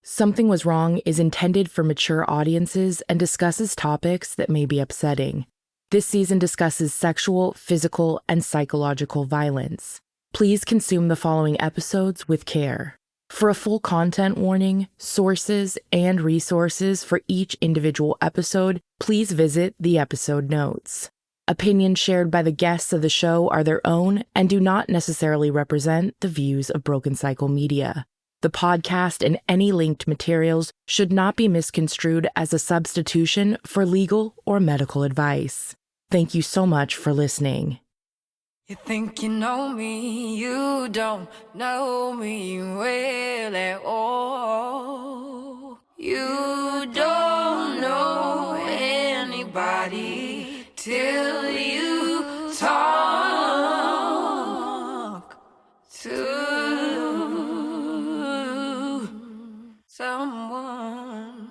Something Was Wrong is intended for mature audiences and discusses topics that may be upsetting. This season discusses sexual, physical, and psychological violence. Please consume the following episodes with care. For a full content warning, sources, and resources for each individual episode, please visit the episode notes. Opinions shared by the guests of the show are their own and do not necessarily represent the views of Broken Cycle Media. The podcast and any linked materials should not be misconstrued as a substitution for legal or medical advice. Thank you so much for listening. You think you know me, you don't know me well at all. You don't know anybody till you talk to someone.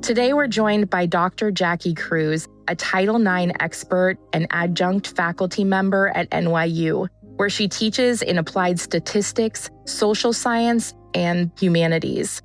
Today we're joined by Dr. Jackie Cruz, a Title IX expert and adjunct faculty member at NYU, where she teaches in applied statistics, social science, and humanities.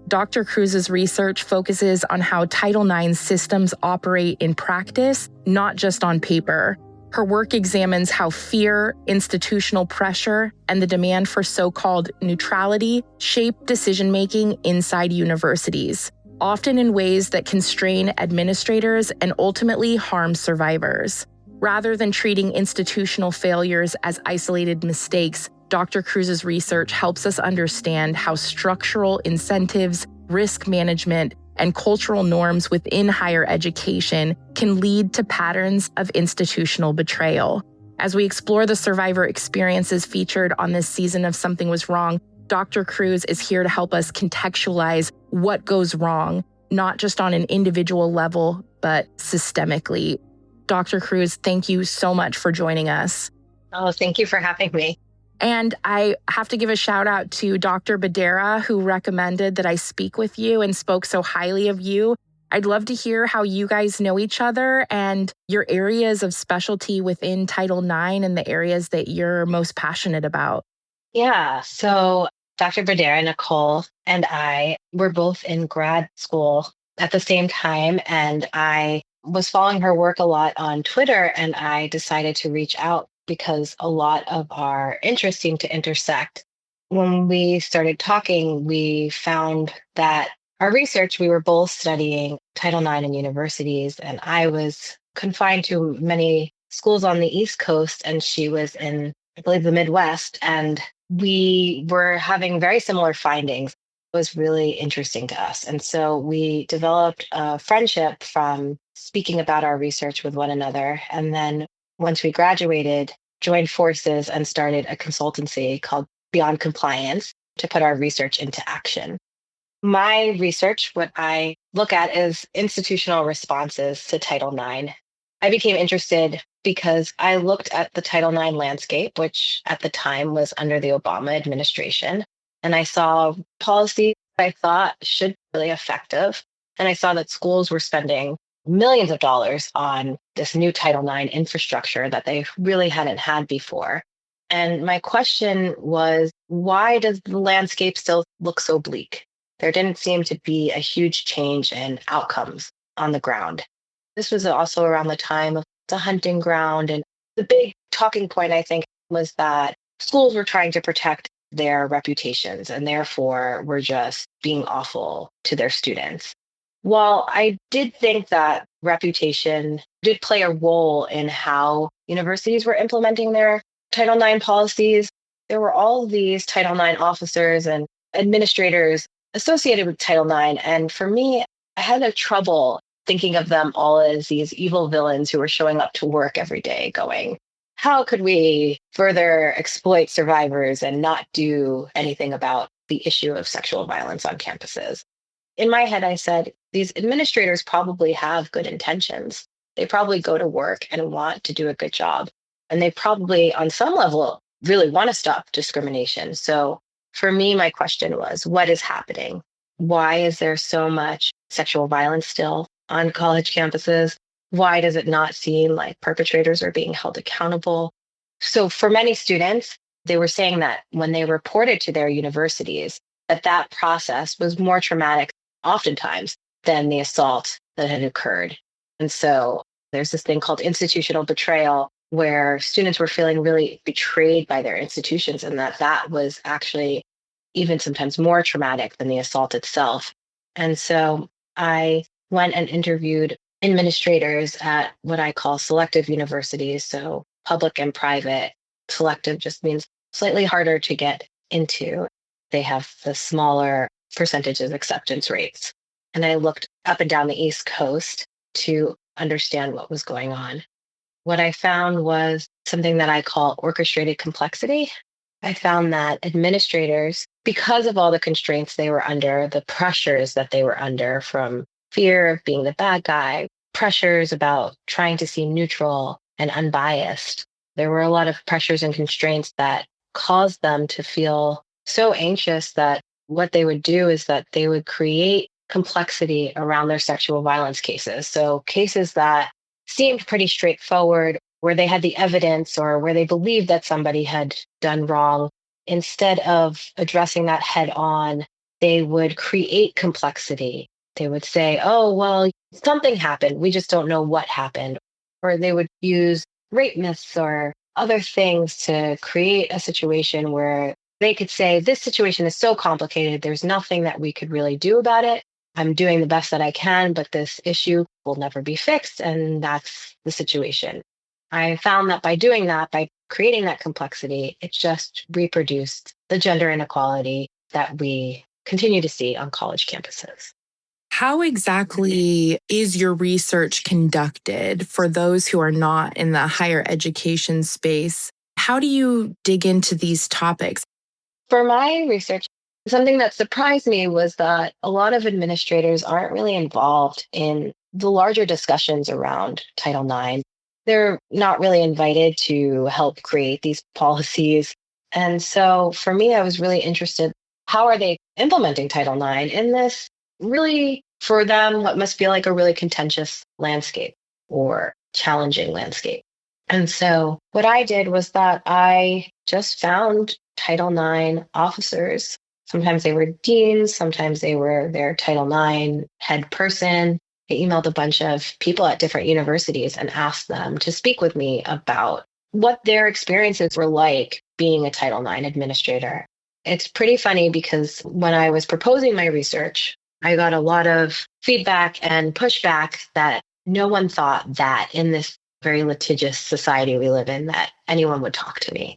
Dr. Cruz's research focuses on how Title IX systems operate in practice, not just on paper. Her work examines how fear, institutional pressure, and the demand for so-called neutrality shape decision-making inside universities, often in ways that constrain administrators and ultimately harm survivors. Rather than treating institutional failures as isolated mistakes, Dr. Cruz's research helps us understand how structural incentives, risk management, and cultural norms within higher education can lead to patterns of institutional betrayal. As we explore the survivor experiences featured on this season of Something Was Wrong, Dr. Cruz is here to help us contextualize what goes wrong, not just on an individual level, but systemically. Dr. Cruz, thank you so much for joining us. Oh, thank you for having me. And I have to give a shout out to Dr. Badera, who recommended that I speak with you and spoke so highly of you. I'd love to hear how you guys know each other and your areas of specialty within Title IX and the areas that you're most passionate about. Yeah, so Dr. Badera, Nicole, and I were both in grad school at the same time, and I was following her work a lot on Twitter, and I decided to reach out because a lot of our interests seemed to intersect. When we started talking, we found that our research, we were both studying Title IX in universities, and I was confined to many schools on the East Coast, and she was in, I believe, the Midwest, and we were having very similar findings. It was really interesting to us. And so we developed a friendship from speaking about our research with one another. And then once we graduated, joined forces and started a consultancy called Beyond Compliance to put our research into action. My research, what I look at is institutional responses to Title IX. I became interested because I looked at the Title IX landscape, which at the time was under the Obama administration, and I saw policy I thought should be really effective. And I saw that schools were spending millions of dollars on this new Title IX infrastructure that they really hadn't had before. And my question was, why does the landscape still look so bleak? There didn't seem to be a huge change in outcomes on the ground. This was also around the time of the hunting ground. And the big talking point, I think, was that schools were trying to protect their reputations and therefore were just being awful to their students. While I did think that reputation did play a role in how universities were implementing their Title IX policies, there were all these Title IX officers and administrators associated with Title IX. And for me, I had no trouble thinking of them all as these evil villains who were showing up to work every day going, how could we further exploit survivors and not do anything about the issue of sexual violence on campuses? In my head, I said, these administrators probably have good intentions. They probably go to work and want to do a good job. And they probably, on some level, really want to stop discrimination. So for me, my question was, what is happening? Why is there so much sexual violence still on college campuses? Why does it not seem like perpetrators are being held accountable? So for many students, they were saying that when they reported to their universities, that process was more traumatic oftentimes than the assault that had occurred. And so there's this thing called institutional betrayal where students were feeling really betrayed by their institutions, and that was actually even sometimes more traumatic than the assault itself. And so I went and interviewed administrators at what I call selective universities, so public and private. Selective just means slightly harder to get into. They have the smaller percentages acceptance rates. And I looked up and down the East Coast to understand what was going on. What I found was something that I call orchestrated complexity. I found that administrators, because of all the constraints they were under, the pressures that they were under from fear of being the bad guy, pressures about trying to seem neutral and unbiased, there were a lot of pressures and constraints that caused them to feel so anxious that what they would do is that they would create complexity around their sexual violence cases. So cases that seemed pretty straightforward, where they had the evidence or where they believed that somebody had done wrong. Instead of addressing that head on, they would create complexity. They would say, oh, well, something happened. We just don't know what happened. Or they would use rape myths or other things to create a situation where they could say, this situation is so complicated, there's nothing that we could really do about it. I'm doing the best that I can, but this issue will never be fixed. And that's the situation. I found that by doing that, by creating that complexity, it just reproduced the gender inequality that we continue to see on college campuses. How exactly is your research conducted for those who are not in the higher education space? How do you dig into these topics? For my research, something that surprised me was that a lot of administrators aren't really involved in the larger discussions around Title IX. They're not really invited to help create these policies. And so for me, I was really interested, how are they implementing Title IX in this really, for them, what must feel like a really contentious landscape or challenging landscape? And so what I did was that I just found Title IX officers. Sometimes they were deans, sometimes they were their Title IX head person. I emailed a bunch of people at different universities and asked them to speak with me about what their experiences were like being a Title IX administrator. It's pretty funny because when I was proposing my research, I got a lot of feedback and pushback that no one thought that in this very litigious society we live in that anyone would talk to me.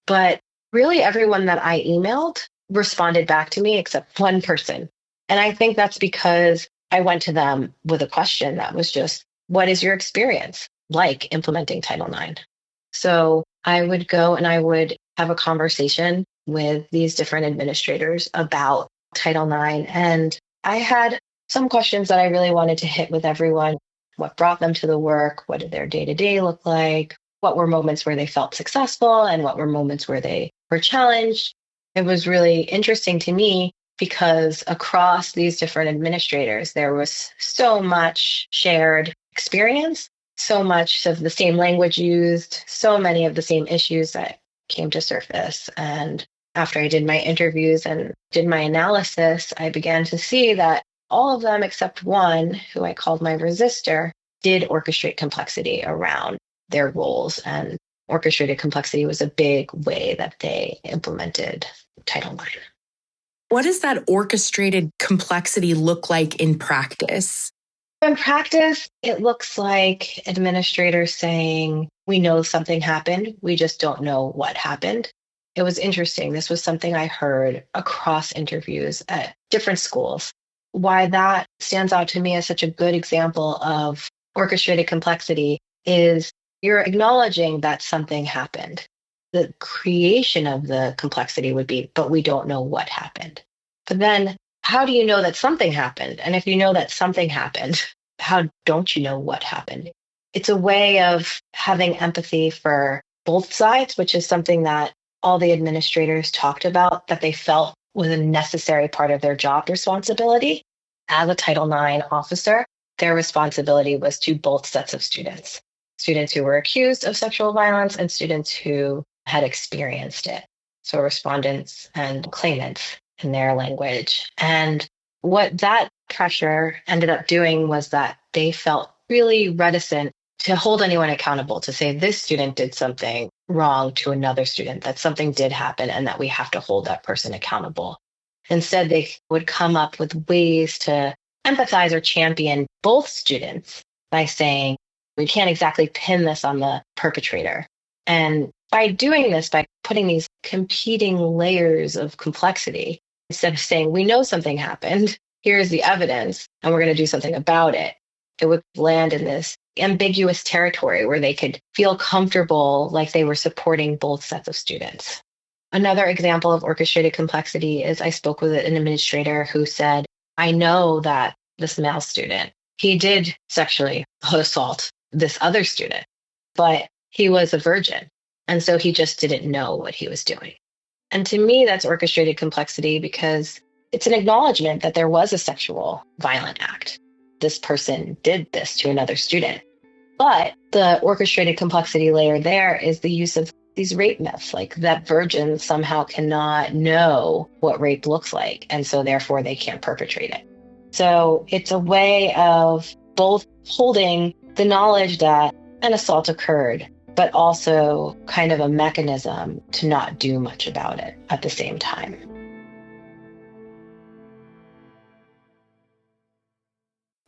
But really everyone that I emailed responded back to me except one person. And I think that's because I went to them with a question that was just, what is your experience like implementing Title IX? So I would go and I would have a conversation with these different administrators about Title IX. And I had some questions that I really wanted to hit with everyone. What brought them to the work? What did their day-to-day look like? What were moments where they felt successful and what were moments where they were challenged? It was really interesting to me because across these different administrators, there was so much shared experience, so much of the same language used, so many of the same issues that came to surface. And after I did my interviews and did my analysis, I began to see that all of them except one, who I called my resistor, did orchestrate complexity around their roles. And orchestrated complexity was a big way that they implemented Title IX. What does that orchestrated complexity look like in practice? In practice, it looks like administrators saying, we know something happened, we just don't know what happened. It was interesting. This was something I heard across interviews at different schools. Why that stands out to me as such a good example of orchestrated complexity is you're acknowledging that something happened. The creation of the complexity would be, but we don't know what happened. But then how do you know that something happened? And if you know that something happened, how don't you know what happened? It's a way of having empathy for both sides, which is something that all the administrators talked about, that they felt was a necessary part of their job responsibility. As a Title IX officer, their responsibility was to both sets of students who were accused of sexual violence and students who had experienced it. so respondents and claimants in their language. And what that pressure ended up doing was that they felt really reticent to hold anyone accountable, to say this student did something wrong to another student, that something did happen and that we have to hold that person accountable. Instead, they would come up with ways to empathize or champion both students by saying, we can't exactly pin this on the perpetrator. And by doing this, by putting these competing layers of complexity, instead of saying, we know something happened, here's the evidence, and we're going to do something about it, it would land in this ambiguous territory where they could feel comfortable like they were supporting both sets of students. Another example of orchestrated complexity is I spoke with an administrator who said, I know that this male student, he did sexually assault this other student, but he was a virgin. And so he just didn't know what he was doing. And to me, that's orchestrated complexity because it's an acknowledgement that there was a sexual violent act. This person did this to another student. But the orchestrated complexity layer there is the use of these rape myths, like that virgins somehow cannot know what rape looks like, and so therefore they can't perpetrate it. So it's a way of both holding the knowledge that an assault occurred, but also kind of a mechanism to not do much about it at the same time.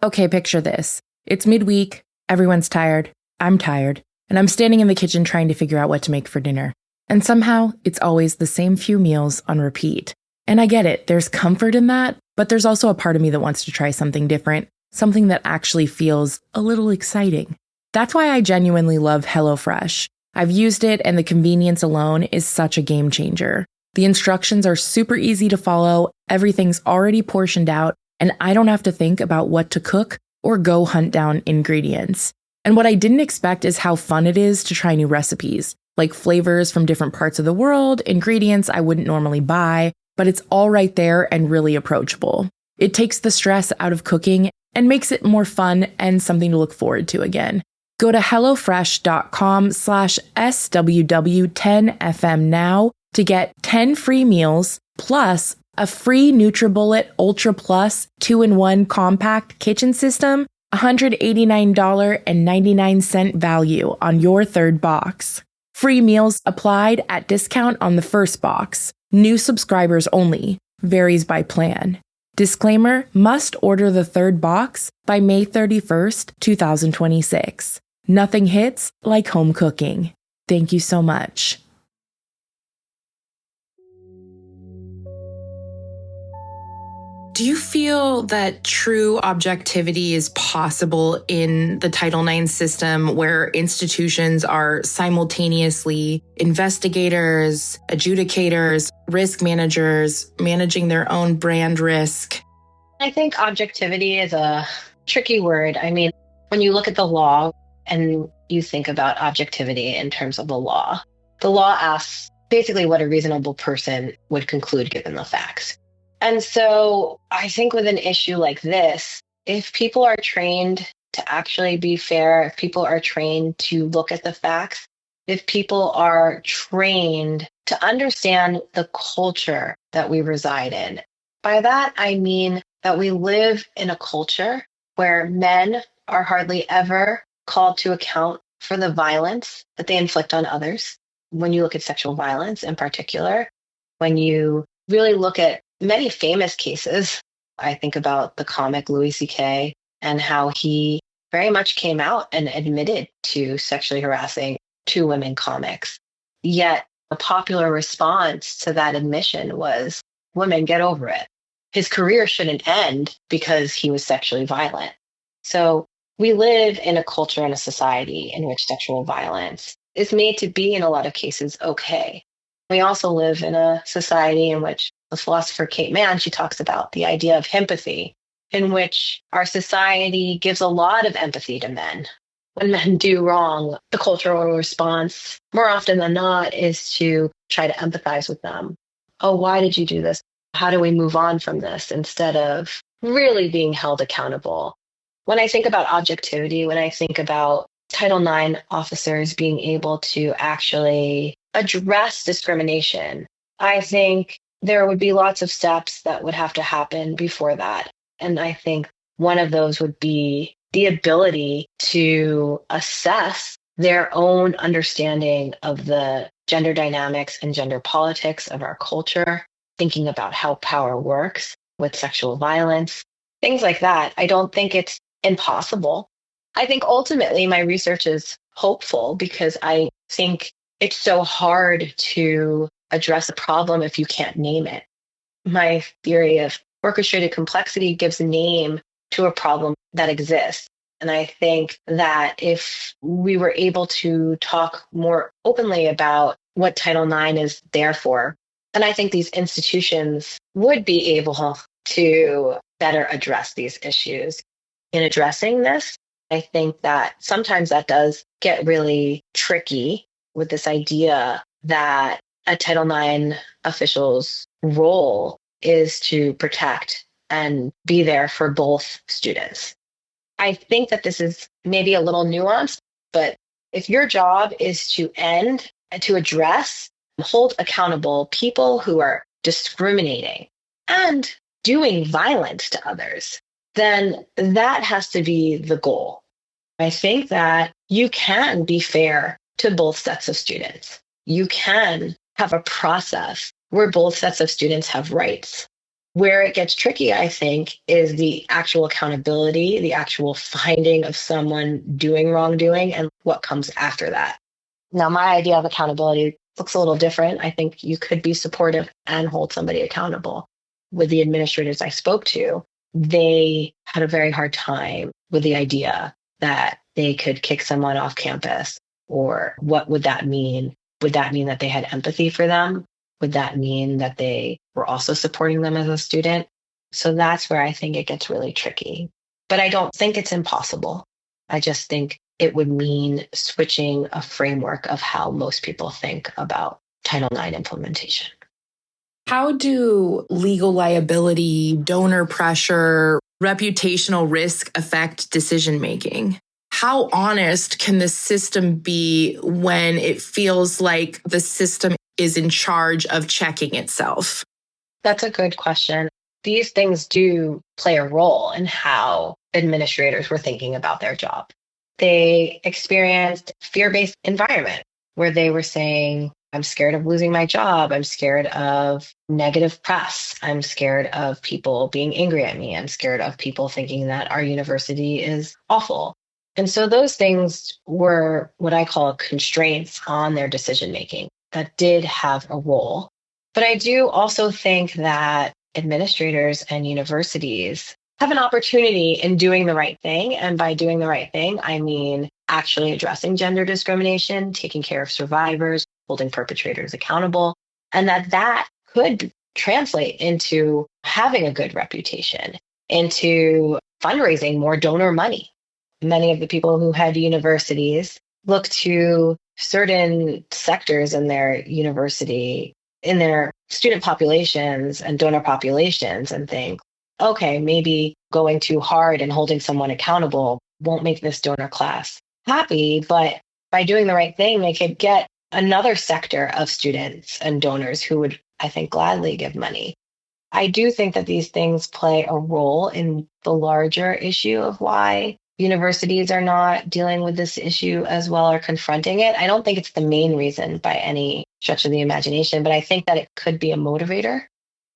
Okay, picture this. It's midweek, everyone's tired, I'm tired, and I'm standing in the kitchen trying to figure out what to make for dinner. And somehow, it's always the same few meals on repeat. And I get it, there's comfort in that, but there's also a part of me that wants to try something different, something that actually feels a little exciting. That's why I genuinely love HelloFresh. I've used it, and the convenience alone is such a game changer. The instructions are super easy to follow, everything's already portioned out, and I don't have to think about what to cook or go hunt down ingredients. And what I didn't expect is how fun it is to try new recipes, like flavors from different parts of the world, ingredients I wouldn't normally buy, but it's all right there and really approachable. It takes the stress out of cooking and makes it more fun and something to look forward to again. Go to hellofresh.com/SWW10FM now to get 10 free meals plus a free NutriBullet Ultra Plus 2-in-1 compact kitchen system, $189.99 value on your third box. Free meals applied at discount on the first box. New subscribers only. Varies by plan. Disclaimer, must order the third box by May 31st, 2026. Nothing hits like home cooking. Thank you so much. Do you feel that true objectivity is possible in the Title IX system where institutions are simultaneously investigators, adjudicators, risk managers, managing their own brand risk? I think objectivity is a tricky word. I mean, when you look at the law and you think about objectivity in terms of the law asks basically what a reasonable person would conclude given the facts. And so I think with an issue like this, if people are trained to actually be fair, if people are trained to look at the facts, if people are trained to understand the culture that we reside in, by that I mean that we live in a culture where men are hardly ever called to account for the violence that they inflict on others. When you look at sexual violence in particular, when you really look at many famous cases, I think about the comic Louis C.K. and how he very much came out and admitted to sexually harassing two women comics. Yet a popular response to that admission was, women, get over it. His career shouldn't end because he was sexually violent. So we live in a culture and a society in which sexual violence is made to be, in a lot of cases, okay. We also live in a society in which the philosopher Kate Mann, she talks about the idea of empathy, in which our society gives a lot of empathy to men. When men do wrong, the cultural response, more often than not, is to try to empathize with them. Oh, why did you do this? How do we move on from this? Instead of really being held accountable. When I think about objectivity, when I think about Title IX officers being able to actually address discrimination I think there would be lots of steps that would have to happen before that. And I think one of those would be the ability to assess their own understanding of the gender dynamics and gender politics of our culture, thinking about how power works with sexual violence, things like that. I don't think it's impossible. I think ultimately my research is hopeful because I think it's so hard to address a problem if you can't name it. My theory of orchestrated complexity gives a name to a problem that exists. And I think that if we were able to talk more openly about what Title IX is there for, then I think these institutions would be able to better address these issues. In addressing this, I think that sometimes that does get really tricky with this idea that a Title IX official's role is to protect and be there for both students. I think that this is maybe a little nuanced, but if your job is to end and to address, hold accountable people who are discriminating and doing violence to others, then that has to be the goal. I think that you can be fair to both sets of students. You can have a process where both sets of students have rights. Where it gets tricky, I think, is the actual accountability, the actual finding of someone doing wrongdoing and what comes after that. Now, my idea of accountability looks a little different. I think you could be supportive and hold somebody accountable. With the administrators I spoke to, they had a very hard time with the idea that they could kick someone off campus. Or what would that mean? Would that mean that they had empathy for them? Would that mean that they were also supporting them as a student? So that's where I think it gets really tricky. But I don't think it's impossible. I just think it would mean switching a framework of how most people think about Title IX implementation. How do legal liability, donor pressure, reputational risk affect decision making? How honest can the system be when it feels like the system is in charge of checking itself? That's a good question. These things do play a role in how administrators were thinking about their job. They experienced a fear-based environment where they were saying, I'm scared of losing my job. I'm scared of negative press. I'm scared of people being angry at me. I'm scared of people thinking that our university is awful. And so those things were what I call constraints on their decision making that did have a role. But I do also think that administrators and universities have an opportunity in doing the right thing. And by doing the right thing, I mean actually addressing gender discrimination, taking care of survivors, holding perpetrators accountable, and that could translate into having a good reputation, into fundraising more donor money. Many of the people who head universities look to certain sectors in their university, in their student populations and donor populations, and think, okay, maybe going too hard and holding someone accountable won't make this donor class happy, but by doing the right thing, they could get another sector of students and donors who would, I think, gladly give money. I do think that these things play a role in the larger issue of why universities are not dealing with this issue as well or confronting it. I don't think it's the main reason by any stretch of the imagination, but I think that it could be a motivator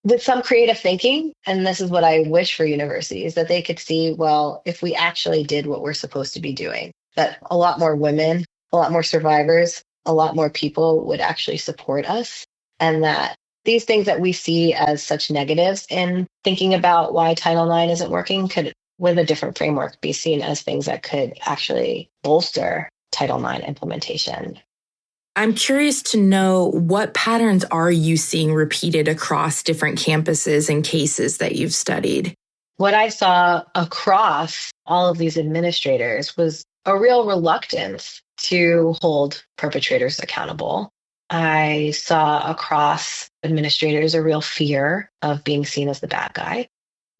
with some creative thinking. And this is what I wish for universities, that they could see, well, if we actually did what we're supposed to be doing, that a lot more women, a lot more survivors, a lot more people would actually support us. And that these things that we see as such negatives in thinking about why Title IX isn't working could, with a different framework, be seen as things that could actually bolster Title IX implementation. I'm curious to know, what patterns are you seeing repeated across different campuses and cases that you've studied? What I saw across all of these administrators was a real reluctance to hold perpetrators accountable. I saw across administrators a real fear of being seen as the bad guy.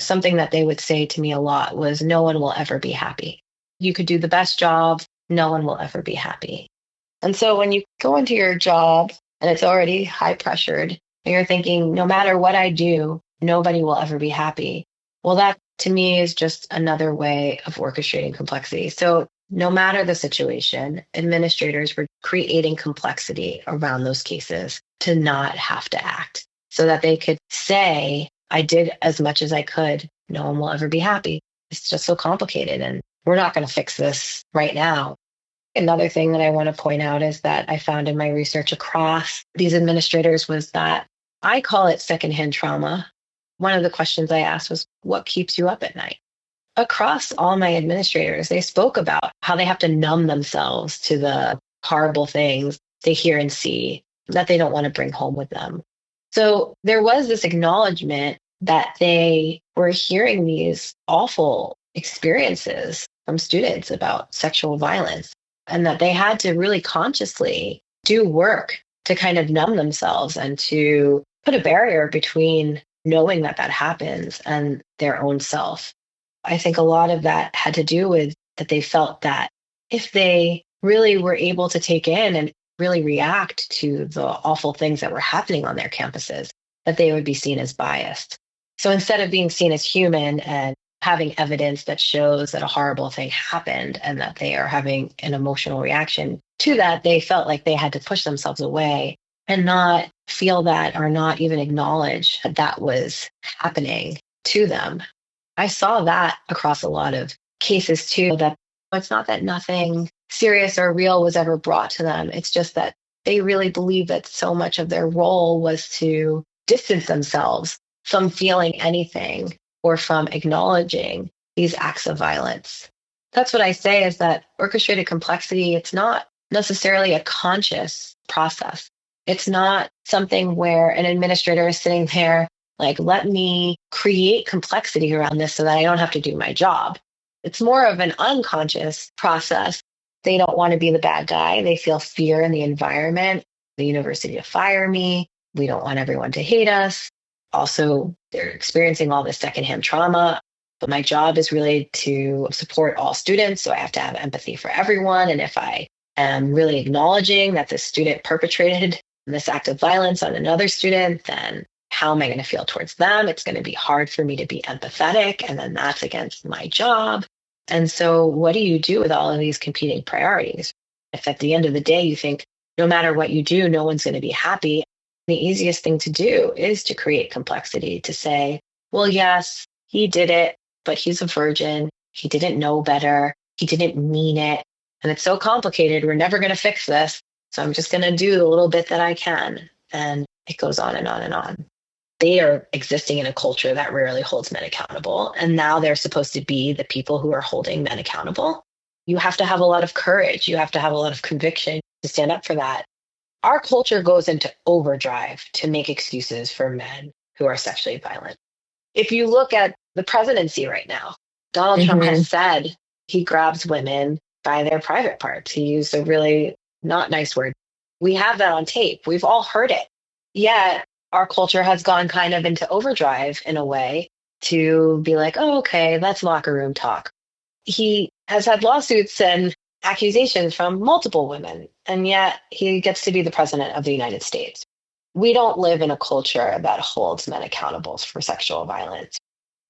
Something that they would say to me a lot was, no one will ever be happy. You could do the best job, no one will ever be happy. And so when you go into your job and it's already high pressured And you're thinking, no matter what I do, nobody will ever be happy. Well, that to me is just another way of orchestrating complexity. So no matter the situation, administrators were creating complexity around those cases to not have to act so that they could say, I did as much as I could. No one will ever be happy. It's just so complicated and we're not going to fix this right now. Another thing that I want to point out is that I found in my research across these administrators was that I call it secondhand trauma. One of the questions I asked was, what keeps you up at night? Across all my administrators, they spoke about how they have to numb themselves to the horrible things they hear and see that they don't want to bring home with them. So there was this acknowledgement that they were hearing these awful experiences from students about sexual violence and that they had to really consciously do work to kind of numb themselves and to put a barrier between knowing that that happens and their own self. I think a lot of that had to do with that they felt that if they really were able to take in and really react to the awful things that were happening on their campuses, that they would be seen as biased. So instead of being seen as human and having evidence that shows that a horrible thing happened and that they are having an emotional reaction to that, they felt like they had to push themselves away and not feel that or not even acknowledge that that was happening to them. I saw that across a lot of cases too, that it's not that nothing serious or real was ever brought to them. It's just that they really believe that so much of their role was to distance themselves from feeling anything or from acknowledging these acts of violence. That's what I say is that orchestrated complexity, it's not necessarily a conscious process. It's not something where an administrator is sitting there like, let me create complexity around this so that I don't have to do my job. It's more of an unconscious process. They don't want to be the bad guy. They feel fear in the environment, the university to fire me. We don't want everyone to hate us. Also, they're experiencing all this secondhand trauma. But my job is really to support all students. So I have to have empathy for everyone. And if I am really acknowledging that the student perpetrated this act of violence on another student, then how am I going to feel towards them? It's going to be hard for me to be empathetic. And then that's against my job. And so what do you do with all of these competing priorities? If at the end of the day, you think no matter what you do, no one's going to be happy, the easiest thing to do is to create complexity, to say, well, yes, he did it, but he's a virgin. He didn't know better. He didn't mean it. And it's so complicated. We're never going to fix this. So I'm just going to do the little bit that I can. And it goes on and on and on. They are existing in a culture that rarely holds men accountable. And now they're supposed to be the people who are holding men accountable. You have to have a lot of courage. You have to have a lot of conviction to stand up for that. Our culture goes into overdrive to make excuses for men who are sexually violent. If you look at the presidency right now, Donald Trump has said he grabs women by their private parts. He used a really not nice word. We have that on tape. We've all heard it. Yet our culture has gone kind of into overdrive in a way to be like, oh, okay, that's locker room talk. He has had lawsuits and accusations from multiple women, and yet he gets to be the president of the United States. We don't live in a culture that holds men accountable for sexual violence.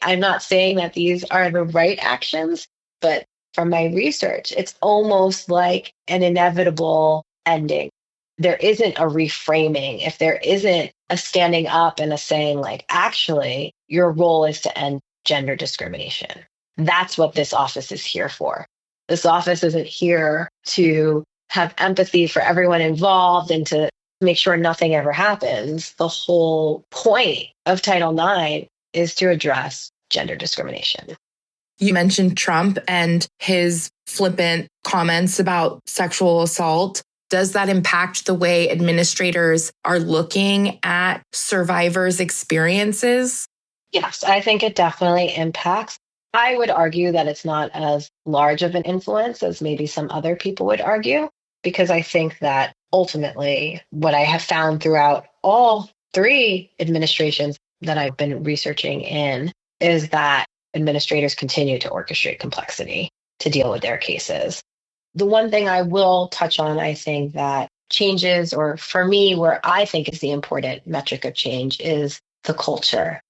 I'm not saying that these are the right actions, but from my research, it's almost like an inevitable ending. There isn't a reframing. If there isn't a standing up and a saying like, actually, your role is to end gender discrimination. That's what this office is here for. This office isn't here to have empathy for everyone involved and to make sure nothing ever happens. The whole point of Title IX is to address gender discrimination. You mentioned Trump and his flippant comments about sexual assault. Does that impact the way administrators are looking at survivors' experiences? Yes, I think it definitely impacts. I would argue that it's not as large of an influence as maybe some other people would argue, because I think that ultimately what I have found throughout all three administrations that I've been researching in is that administrators continue to orchestrate complexity to deal with their cases. The one thing I will touch on, I think that changes, or for me, where I think is the important metric of change is the culture.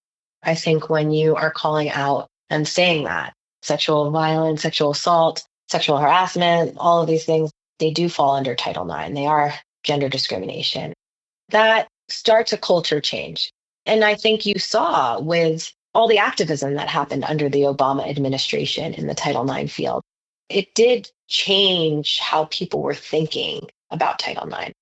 I think when you are calling out and saying that sexual violence, sexual assault, sexual harassment, all of these things, they do fall under Title IX. They are gender discrimination. That starts a culture change. And I think you saw with all the activism that happened under the Obama administration in the Title IX field, it did change how people were thinking about Title IX.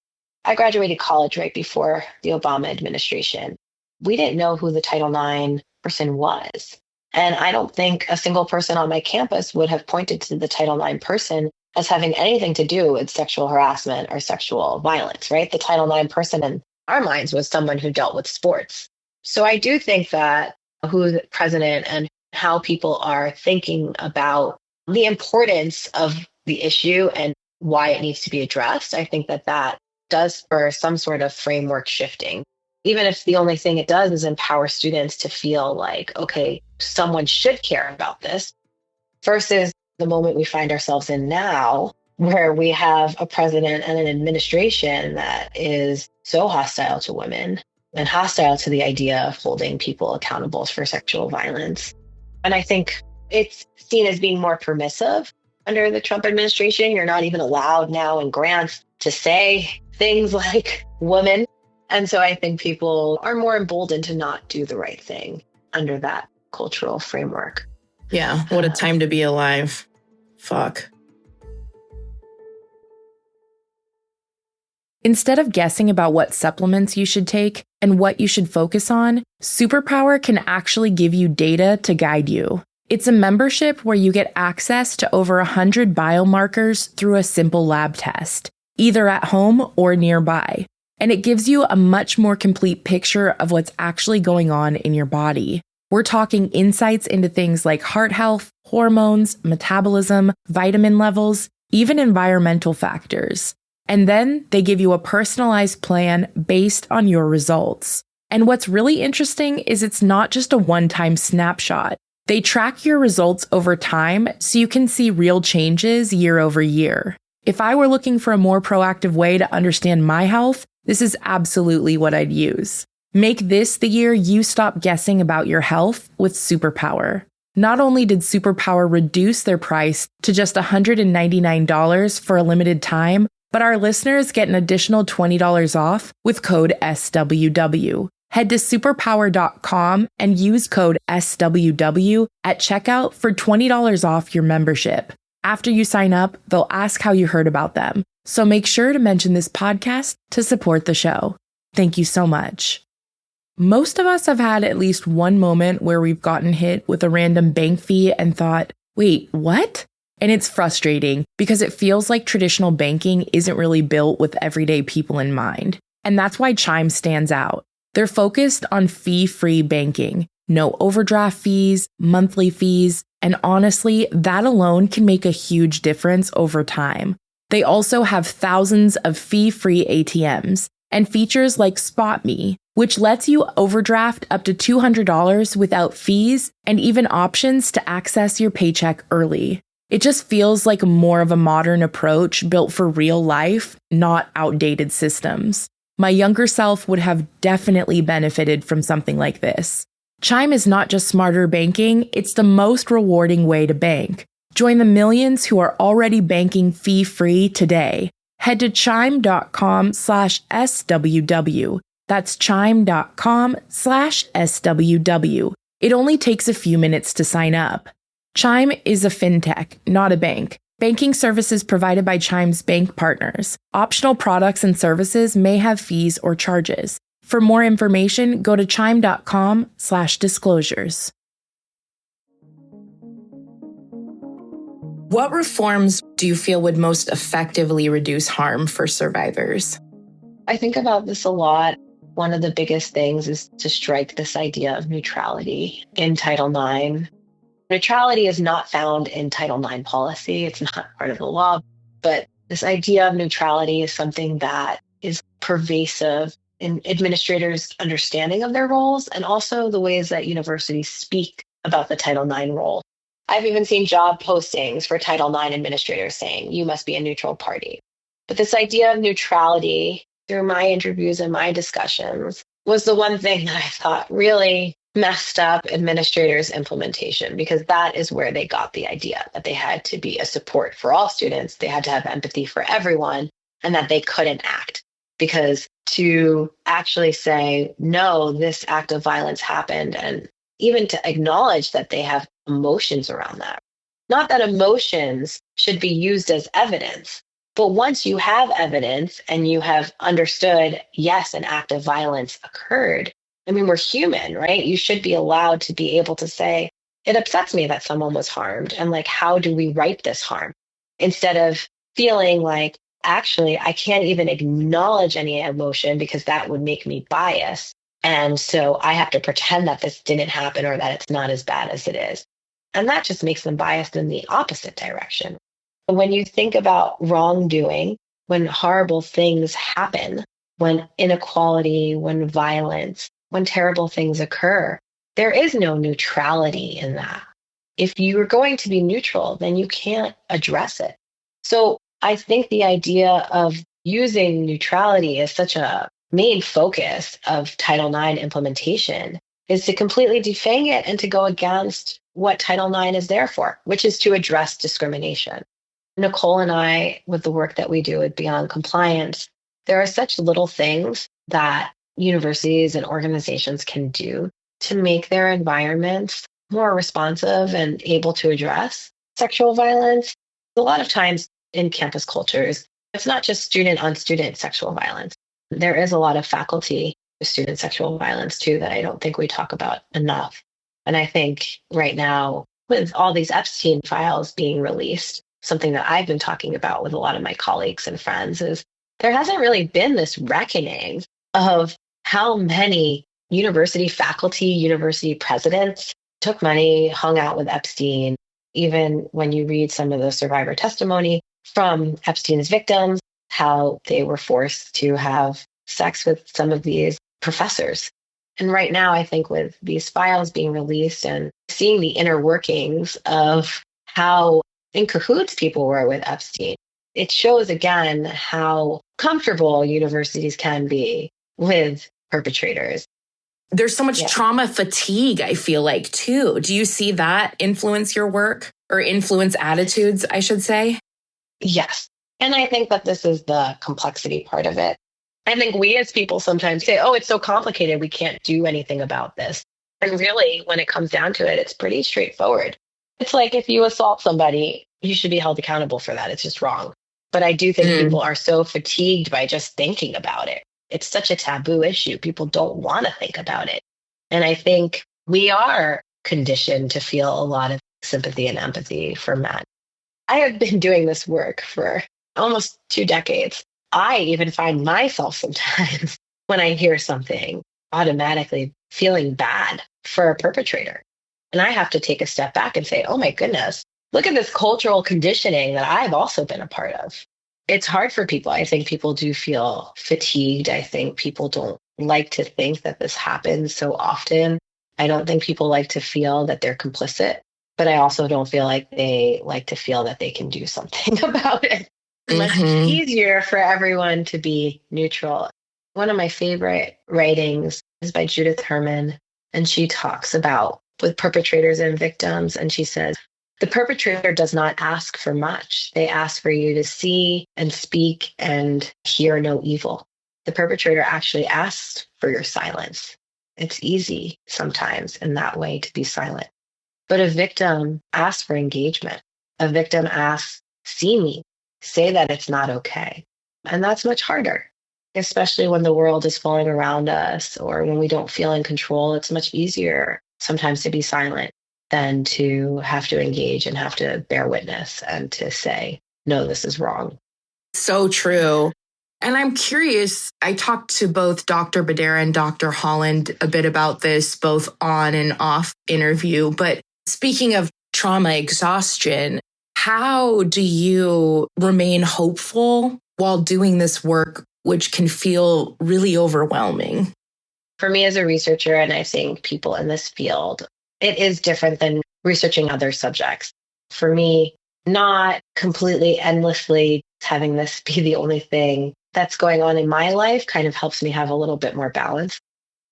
I graduated college right before the Obama administration. We didn't know who the Title IX person was. And I don't think a single person on my campus would have pointed to the Title IX person as having anything to do with sexual harassment or sexual violence, right? The Title IX person in our minds was someone who dealt with sports. So I do think that who the president and how people are thinking about the importance of the issue and why it needs to be addressed, I think that that does spur some sort of framework shifting. Even if the only thing it does is empower students to feel like, okay, someone should care about this, versus the moment we find ourselves in now, where we have a president and an administration that is so hostile to women and hostile to the idea of holding people accountable for sexual violence. And I think it's seen as being more permissive under the Trump administration. You're not even allowed now in grants to say things like woman. And so I think people are more emboldened to not do the right thing under that cultural framework. Yeah, what a time to be alive. Fuck. Instead of guessing about what supplements you should take and what you should focus on, Superpower can actually give you data to guide you. It's a membership where you get access to over 100 biomarkers through a simple lab test, either at home or nearby. And it gives you a much more complete picture of what's actually going on in your body. We're talking insights into things like heart health, hormones, metabolism, vitamin levels, even environmental factors. And then they give you a personalized plan based on your results. And what's really interesting is it's not just a one-time snapshot. They track your results over time so you can see real changes year over year. If I were looking for a more proactive way to understand my health, this is absolutely what I'd use. Make this the year you stop guessing about your health with Superpower. Not only did Superpower reduce their price to just $199 for a limited time, but our listeners get an additional $20 off with code SWW. Head to superpower.com and use code SWW at checkout for $20 off your membership. After you sign up, they'll ask how you heard about them. So make sure to mention this podcast to support the show. Thank you so much. Most of us have had at least one moment where we've gotten hit with a random bank fee and thought, wait, what? And it's frustrating because it feels like traditional banking isn't really built with everyday people in mind. And that's why Chime stands out. They're focused on fee-free banking, no overdraft fees, monthly fees, and honestly, that alone can make a huge difference over time. They also have thousands of fee-free ATMs and features like Spot Me, which lets you overdraft up to $200 without fees and even options to access your paycheck early. It just feels like more of a modern approach built for real life, not outdated systems. My younger self would have definitely benefited from something like this. Chime is not just smarter banking, it's the most rewarding way to bank. Join the millions who are already banking fee-free today. Head to chime.com/SWW. That's chime.com/SWW. It only takes a few minutes to sign up. Chime is a fintech, not a bank. Banking services provided by Chime's bank partners. Optional products and services may have fees or charges. For more information, go to chime.com/disclosures. What reforms do you feel would most effectively reduce harm for survivors? I think about this a lot. One of the biggest things is to strike this idea of neutrality in Title IX. Neutrality is not found in Title IX policy. It's not part of the law. But this idea of neutrality is something that is pervasive in administrators' understanding of their roles and also the ways that universities speak about the Title IX role. I've even seen job postings for Title IX administrators saying, you must be a neutral party. But this idea of neutrality through my interviews and my discussions was the one thing that I thought really messed up administrators' implementation, because that is where they got the idea that they had to be a support for all students, they had to have empathy for everyone, and that they couldn't act. Because to actually say, no, this act of violence happened, and even to acknowledge that they have emotions around that. Not that emotions should be used as evidence, but once you have evidence and you have understood, yes, an act of violence occurred. I mean, we're human, right? You should be allowed to be able to say, it upsets me that someone was harmed. And like, how do we right this harm? Instead of feeling like, actually, I can't even acknowledge any emotion because that would make me biased. And so I have to pretend that this didn't happen or that it's not as bad as it is. And that just makes them biased in the opposite direction. When you think about wrongdoing, when horrible things happen, when inequality, when violence, when terrible things occur, there is no neutrality in that. If you are going to be neutral, then you can't address it. So I think the idea of using neutrality as such a main focus of Title IX implementation is to completely defang it and to go against what Title IX is there for, which is to address discrimination. Nicole and I, with the work that we do with Beyond Compliance, there are such little things that universities and organizations can do to make their environments more responsive and able to address sexual violence. A lot of times in campus cultures, it's not just student on student sexual violence. There is a lot of faculty student sexual violence too that I don't think we talk about enough. And I think right now, with all these Epstein files being released, something that I've been talking about with a lot of my colleagues and friends is there hasn't really been this reckoning of how many university faculty, university presidents took money, hung out with Epstein. Even when you read some of the survivor testimony from Epstein's victims, how they were forced to have sex with some of these professors. And right now, I think with these files being released and seeing the inner workings of how in cahoots people were with Epstein, it shows again how comfortable universities can be with perpetrators. There's so much trauma fatigue, I feel like, too. Do you see that influence your work or influence attitudes, I should say? Yes. And I think that this is the complexity part of it. I think we as people sometimes say, oh, it's so complicated, we can't do anything about this. And really, when it comes down to it, it's pretty straightforward. It's like if you assault somebody, you should be held accountable for that. It's just wrong. But I do think people are so fatigued by just thinking about it. It's such a taboo issue. People don't want to think about it. And I think we are conditioned to feel a lot of sympathy and empathy for men. I have been doing this work for almost 2 decades. I even find myself sometimes when I hear something automatically feeling bad for a perpetrator. And I have to take a step back and say, oh my goodness, look at this cultural conditioning that I've also been a part of. It's hard for people. I think people do feel fatigued. I think people don't like to think that this happens so often. I don't think people like to feel that they're complicit, but I also don't feel like they like to feel that they can do something about it. Much easier for everyone to be neutral. One of my favorite writings is by Judith Herman, and she talks about with perpetrators and victims, and she says, the perpetrator does not ask for much. They ask for you to see and speak and hear no evil. The perpetrator actually asks for your silence. It's easy sometimes in that way to be silent. But a victim asks for engagement. A victim asks, see me, say that it's not okay. And that's much harder, especially when the world is falling around us or when we don't feel in control. It's much easier sometimes to be silent than to have to engage and have to bear witness and to say, no, this is wrong. So true. And I'm curious, I talked to both Dr. Badera and Dr. Holland a bit about this, both on and off interview. But speaking of trauma exhaustion, how do you remain hopeful while doing this work, which can feel really overwhelming? For me as a researcher, and I think people in this field, it is different than researching other subjects. For me, not completely endlessly having this be the only thing that's going on in my life kind of helps me have a little bit more balance.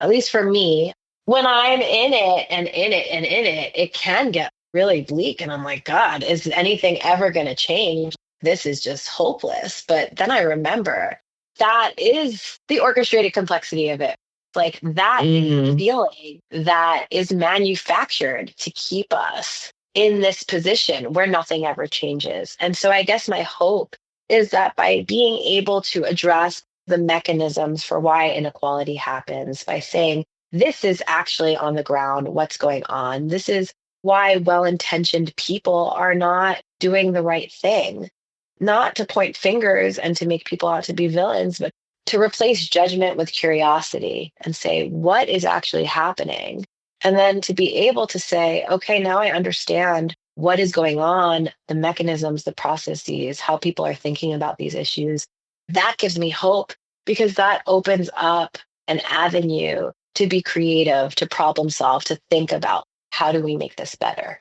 At least for me, when I'm in it and in it and in it, it can get really bleak. And I'm like, God, is anything ever going to change? This is just hopeless. But then I remember that is the orchestrated complexity of it. Like that feeling that is manufactured to keep us in this position where nothing ever changes. And so I guess my hope is that by being able to address the mechanisms for why inequality happens, by saying, this is actually on the ground, what's going on. This is why well-intentioned people are not doing the right thing. Not to point fingers and to make people out to be villains, but to replace judgment with curiosity and say, what is actually happening? And then to be able to say, okay, now I understand what is going on, the mechanisms, the processes, how people are thinking about these issues. That gives me hope because that opens up an avenue to be creative, to problem solve, to think about how do we make this better?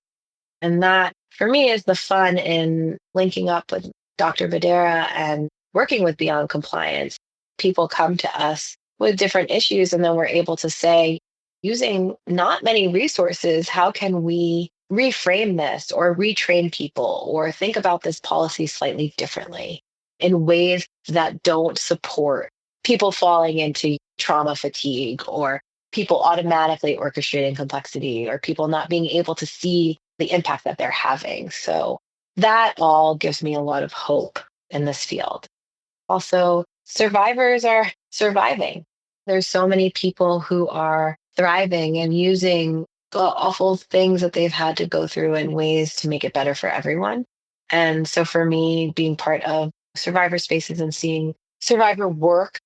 And that for me is the fun in linking up with Dr. Badera and working with Beyond Compliance. People come to us with different issues, and then we're able to say, using not many resources, how can we reframe this or retrain people or think about this policy slightly differently in ways that don't support people falling into trauma fatigue or people automatically orchestrating complexity or people not being able to see the impact that they're having. So that all gives me a lot of hope in this field. Also, survivors are surviving. There's so many people who are thriving and using the awful things that they've had to go through in ways to make it better for everyone. And so for me, being part of survivor spaces and seeing survivor work,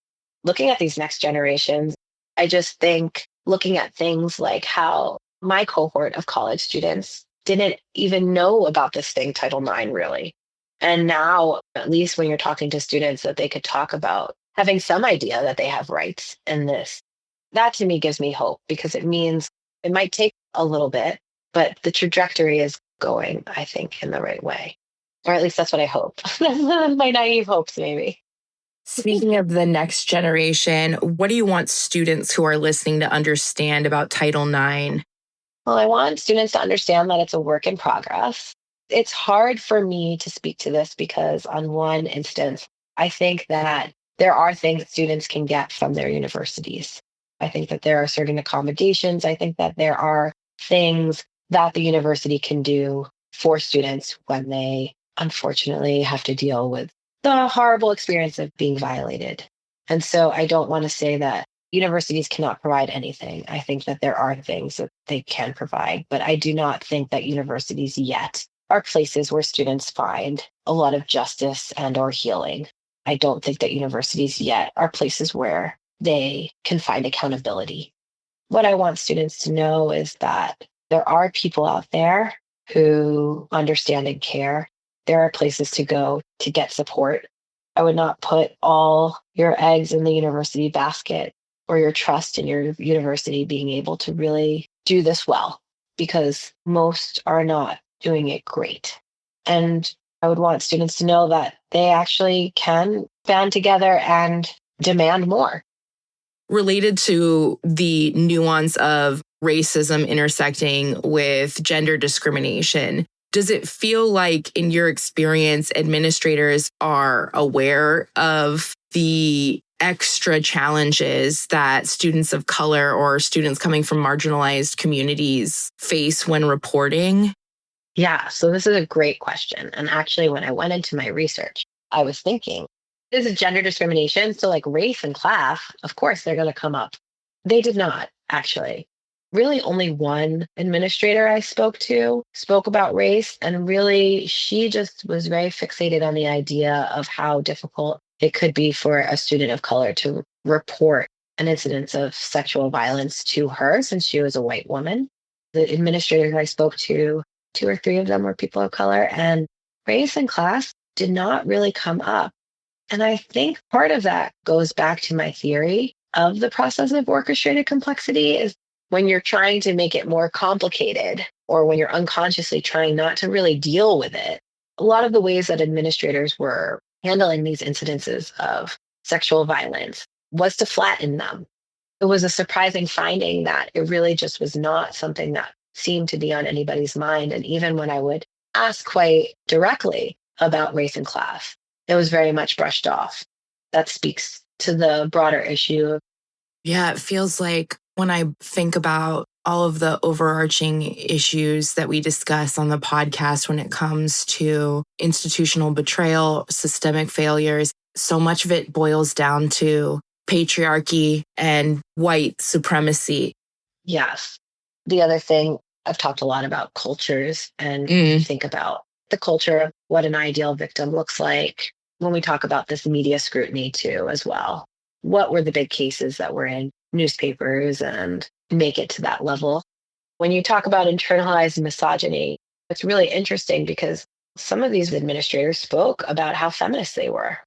looking at these next generations, I just think looking at things like how my cohort of college students didn't even know about this thing, Title IX, really. And now, at least when you're talking to students, that they could talk about having some idea that they have rights in this. That to me gives me hope because it means it might take a little bit, but the trajectory is going, I think, in the right way. Or at least that's what I hope. My naive hopes, maybe. Speaking of the next generation, what do you want students who are listening to understand about Title IX? Well, I want students to understand that it's a work in progress. It's hard for me to speak to this because, on one instance, I think that there are things that students can get from their universities. I think that there are certain accommodations. I think that there are things that the university can do for students when they unfortunately have to deal with the horrible experience of being violated. And so I don't want to say that universities cannot provide anything. I think that there are things that they can provide, but I do not think that universities yet are places where students find a lot of justice and or healing. I don't think that universities yet are places where they can find accountability. What I want students to know is that there are people out there who understand and care. There are places to go to get support. I would not put all your eggs in the university basket or your trust in your university being able to really do this well, because most are not doing it great. And I would want students to know that they actually can band together and demand more. Related to the nuance of racism intersecting with gender discrimination, does it feel like, in your experience, administrators are aware of the extra challenges that students of color or students coming from marginalized communities face when reporting? Yeah, so this is a great question. And actually, when I went into my research, I was thinking, this is gender discrimination. So, like race and class, of course, they're going to come up. They did not, actually. Really, only one administrator I spoke to spoke about race. And really, she just was very fixated on the idea of how difficult it could be for a student of color to report an incidence of sexual violence to her since she was a white woman. The administrators I spoke to, two or three of them were people of color, and race and class did not really come up. And I think part of that goes back to my theory of the process of orchestrated complexity is when you're trying to make it more complicated or when you're unconsciously trying not to really deal with it. A lot of the ways that administrators were handling these incidences of sexual violence was to flatten them. It was a surprising finding that it really just was not something that seemed to be on anybody's mind. And even when I would ask quite directly about race and class, it was very much brushed off. That speaks to the broader issue. Yeah, it feels like when I think about all of the overarching issues that we discuss on the podcast when it comes to institutional betrayal, systemic failures, so much of it boils down to patriarchy and white supremacy. Yes. The other thing, I've talked a lot about cultures, and you think about the culture of what an ideal victim looks like when we talk about this media scrutiny too, as well. What were the big cases that were in newspapers and make it to that level? When you talk about internalized misogyny, it's really interesting because some of these administrators spoke about how feminist they were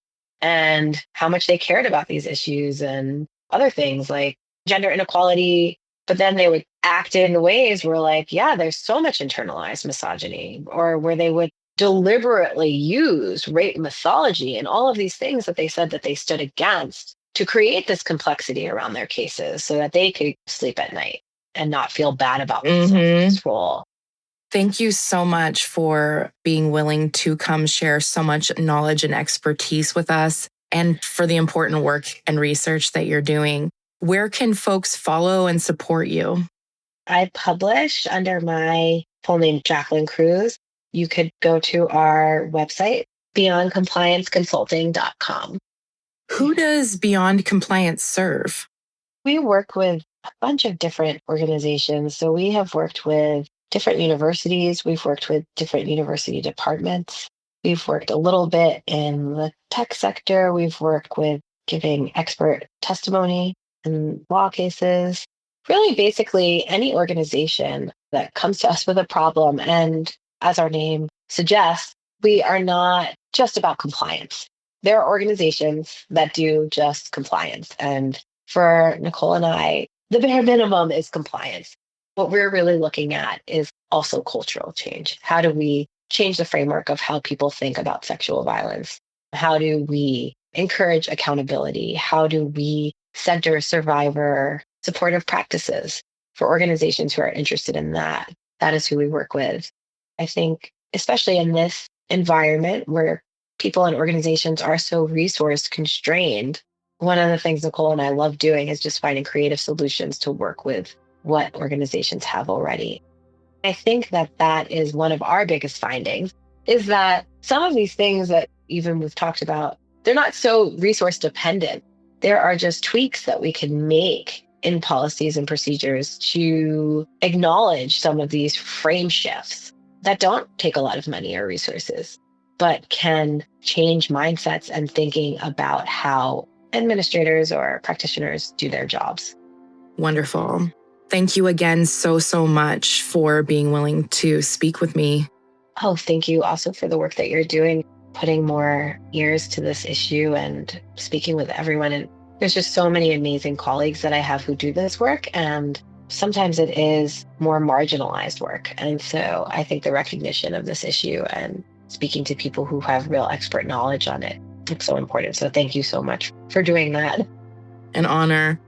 and how much they cared about these issues and other things like gender inequality. But then they would act in ways where, like, yeah, there's so much internalized misogyny, or where they would deliberately use rape mythology and all of these things that they said that they stood against to create this complexity around their cases so that they could sleep at night and not feel bad about themselves in this role. Thank you so much for being willing to come share so much knowledge and expertise with us, and for the important work and research that you're doing. Where can folks follow and support you? I publish under my full name, Jacqueline Cruz. You could go to our website, beyondcomplianceconsulting.com. Who does Beyond Compliance serve? We work with a bunch of different organizations. So we have worked with different universities. We've worked with different university departments. We've worked a little bit in the tech sector. We've worked with giving expert testimony in law cases. Really, basically, any organization that comes to us with a problem. And as our name suggests, we are not just about compliance. There are organizations that do just compliance. And for Nicole and I, the bare minimum is compliance. What we're really looking at is also cultural change. How do we change the framework of how people think about sexual violence? How do we encourage accountability? How do we center survivor supportive practices for organizations who are interested in that? That is who we work with. I think, especially in this environment where people and organizations are so resource constrained, one of the things Nicole and I love doing is just finding creative solutions to work with what organizations have already. I think that that is one of our biggest findings, is that some of these things that even we've talked about, they're not so resource dependent. There are just tweaks that we can make in policies and procedures to acknowledge some of these frame shifts that don't take a lot of money or resources, but can change mindsets and thinking about how administrators or practitioners do their jobs. Wonderful. Thank you again so much for being willing to speak with me. Oh, thank you also for the work that you're doing, putting more ears to this issue and speaking with everyone. And there's just so many amazing colleagues that I have who do this work. And sometimes it is more marginalized work. And so I think the recognition of this issue and speaking to people who have real expert knowledge on it, it's so important. So thank you so much for doing that. An honor.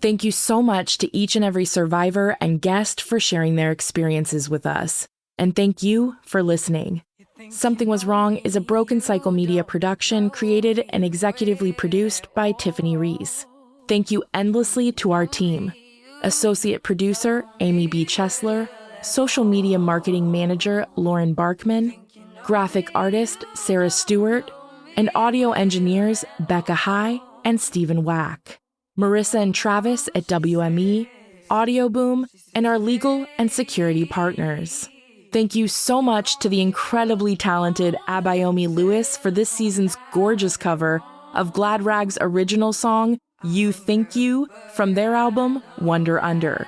Thank you so much to each and every survivor and guest for sharing their experiences with us. And thank you for listening. Something Was Wrong is a Broken Cycle Media production created and executively produced by Tiffany Reese. Thank you endlessly to our team. Associate producer, Amy B. Chesler. Social media marketing manager, Lauren Barkman. Graphic artist, Sarah Stewart. And audio engineers, Becca High and Stephen Wack. Marissa and Travis at WME, Audio Boom, and our legal and security partners. Thank you so much to the incredibly talented Abayomi Lewis for this season's gorgeous cover of Glad Rag's original song, You Think You, from their album, Wonder Under.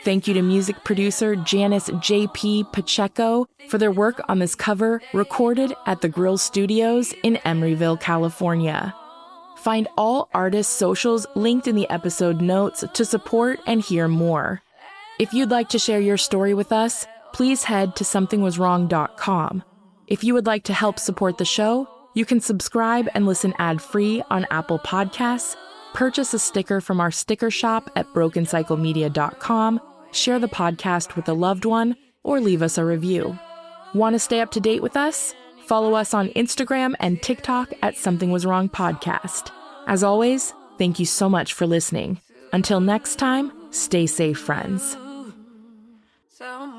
Thank you to music producer Janice J.P. Pacheco for their work on this cover, recorded at the Grill Studios in Emeryville, California. Find all artists' socials linked in the episode notes to support and hear more. If you'd like to share your story with us, please head to somethingwaswrong.com. If you would like to help support the show, you can subscribe and listen ad-free on Apple Podcasts, purchase a sticker from our sticker shop at brokencyclemedia.com, share the podcast with a loved one, or leave us a review. Want to stay up to date with us? Follow us on Instagram and TikTok at Something Was Wrong Podcast. As always, thank you so much for listening. Until next time, stay safe, friends. Some